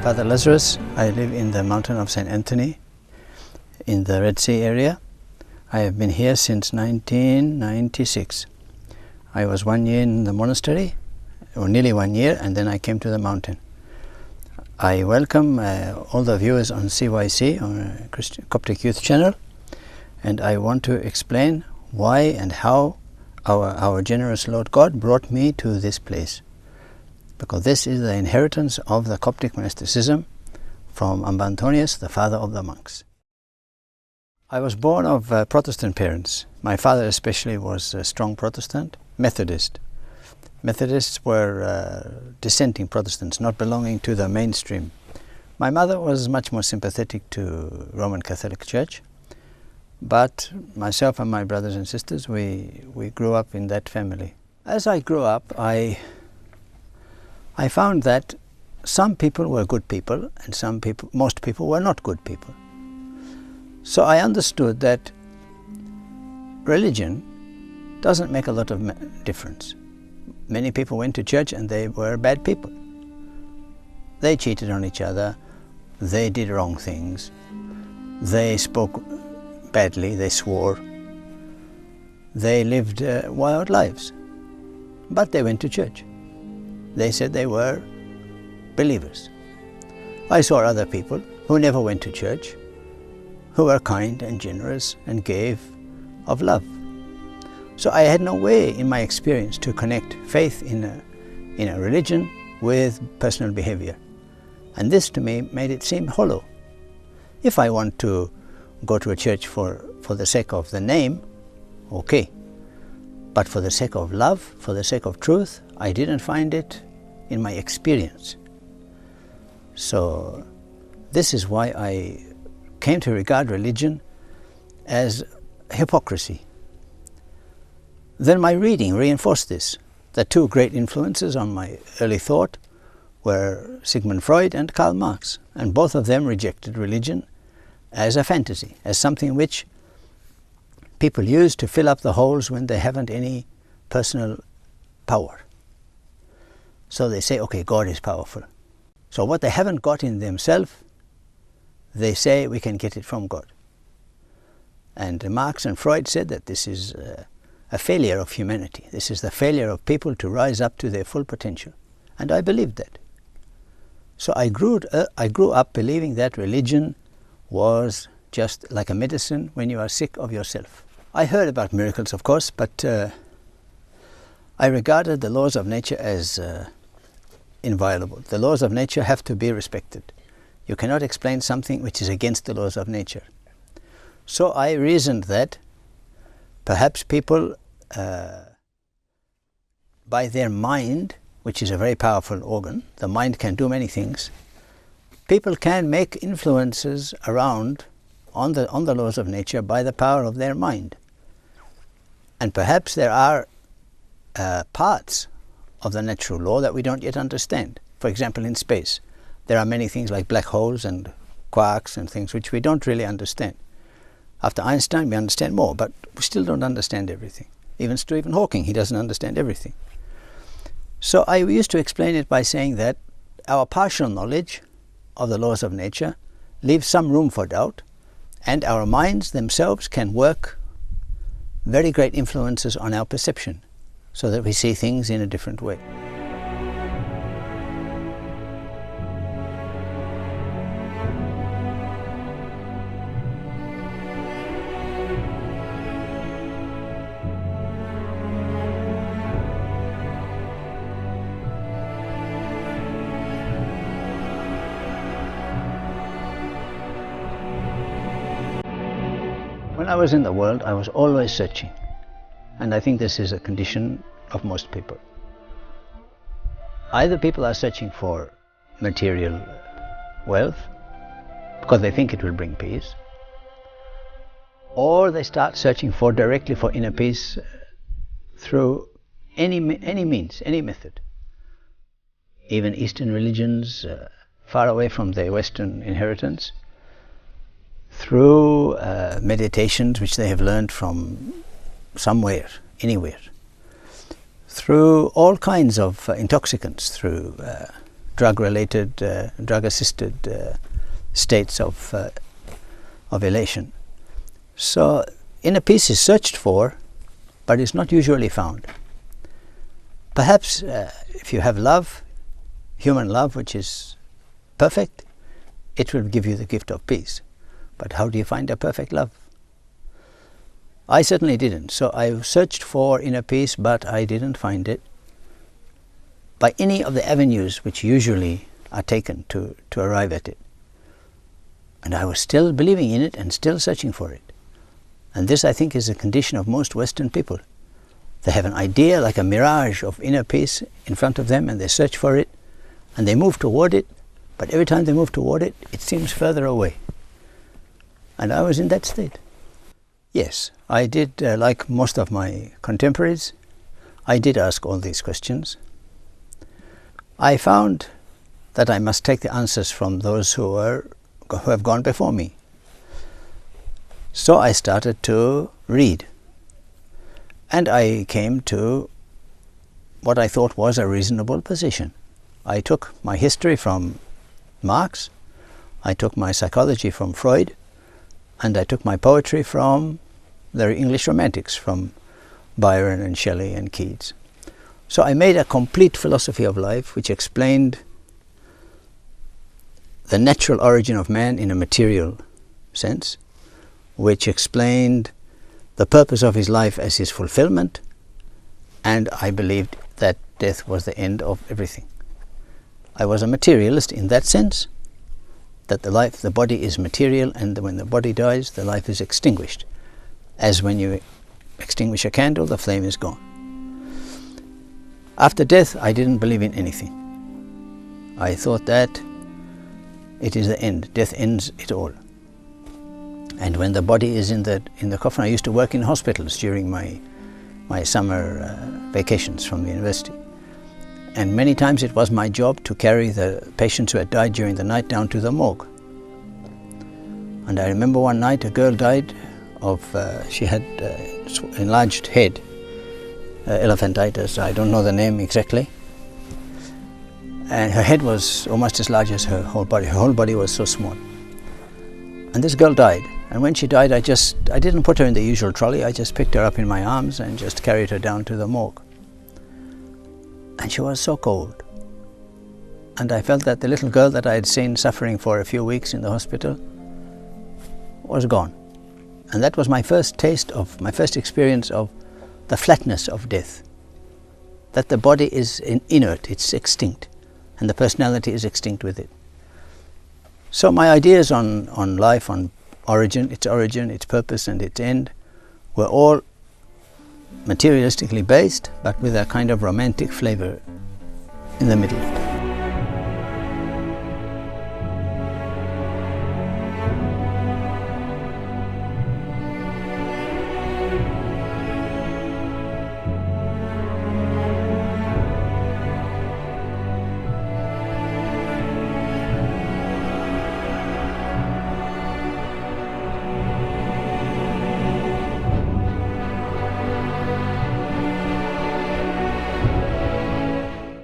Father Lazarus. I live in the mountain of St. Antony in the Red Sea area. I have been here since 1996. I was 1 year in the monastery, or nearly 1 year, and then I came to the mountain. I welcome all the viewers on CYC, on Coptic Youth Channel, and I want to explain why and how our generous Lord God brought me to this place. Because this is the inheritance of the Coptic monasticism from Antony, the father of the monks. I was born of Protestant parents. My father especially was a strong Protestant, Methodist. Methodists were dissenting Protestants, not belonging to the mainstream. My mother was much more sympathetic to Roman Catholic Church, but myself and my brothers and sisters, we grew up in that family. As I grew up, I found that some people were good people and most people were not good people. So I understood that religion doesn't make a lot of difference. Many people went to church and they were bad people. They cheated on each other, they did wrong things, they spoke badly, they swore, they lived wild lives, but they went to church. They said they were believers. I saw other people who never went to church, who were kind and generous and gave of love. So I had no way in my experience to connect faith in a religion with personal behavior. And this to me made it seem hollow. If I want to go to a church for the sake of the name, okay. But for the sake of love, for the sake of truth, I didn't find it in my experience. So this is why I came to regard religion as hypocrisy. Then my reading reinforced this. The two great influences on my early thought were Sigmund Freud and Karl Marx, and both of them rejected religion as a fantasy, as something which people use to fill up the holes when they haven't any personal power. So they say, okay, God is powerful. So what they haven't got in themselves, they say we can get it from God. And Marx and Freud said that this is a failure of humanity. This is the failure of people to rise up to their full potential. And I believed that. So I grew up believing that religion was just like a medicine when you are sick of yourself. I heard about miracles, of course, but I regarded the laws of nature as inviolable. The laws of nature have to be respected. You cannot explain something which is against the laws of nature. So I reasoned that perhaps people, by their mind, which is a very powerful organ, the mind can do many things, people can make influences around on the laws of nature by the power of their mind. And perhaps there are parts of the natural law that we don't yet understand. For example, in space, there are many things like black holes and quarks and things which we don't really understand. After Einstein, we understand more, but we still don't understand everything. Even Stephen Hawking, he doesn't understand everything. So I used to explain it by saying that our partial knowledge of the laws of nature leaves some room for doubt, and our minds themselves can work very great influences on our perception, so that we see things in a different way. When I was in the world, I was always searching. And I think this is a condition of most people. Either people are searching for material wealth because they think it will bring peace, or they start searching directly for inner peace through any means, any method. Even Eastern religions, far away from their Western inheritance, through meditations which they have learned from somewhere, anywhere, through all kinds of intoxicants, through drug-related, drug-assisted states of elation. So inner peace is searched for, but it's not usually found. Perhaps if you have love, human love, which is perfect, it will give you the gift of peace. But how do you find a perfect love? I certainly didn't. So I searched for inner peace, but I didn't find it by any of the avenues which usually are taken to arrive at it. And I was still believing in it and still searching for it. And this, I think, is a condition of most Western people. They have an idea, like a mirage of inner peace in front of them, and they search for it, and they move toward it, but every time they move toward it, it seems further away. And I was in that state. Yes, I did, like most of my contemporaries, I did ask all these questions. I found that I must take the answers from those who have gone before me. So I started to read, and I came to what I thought was a reasonable position. I took my history from Marx, I took my psychology from Freud, and I took my poetry from the English Romantics, from Byron and Shelley and Keats. So I made a complete philosophy of life which explained the natural origin of man in a material sense, which explained the purpose of his life as his fulfillment, and I believed that death was the end of everything. I was a materialist in that sense, that the body is material, and when the body dies, the life is extinguished. As when you extinguish a candle, the flame is gone. After death, I didn't believe in anything. I thought that it is the end. Death ends it all. And when the body is in the coffin, I used to work in hospitals during my summer vacations from the university. And many times it was my job to carry the patients who had died during the night down to the morgue. And I remember one night a girl died of, she had enlarged head, elephantitis, I don't know the name exactly. And her head was almost as large as her whole body. Her whole body was so small. And this girl died. And when she died, I didn't put her in the usual trolley. I just picked her up in my arms and just carried her down to the morgue. And she was so cold. And I felt that the little girl that I had seen suffering for a few weeks in the hospital was gone. And that was my first experience of the flatness of death. That the body is inert, it's extinct, and the personality is extinct with it. So my ideas on life, on origin, its purpose and its end, were all materialistically based, but with a kind of romantic flavor in the middle.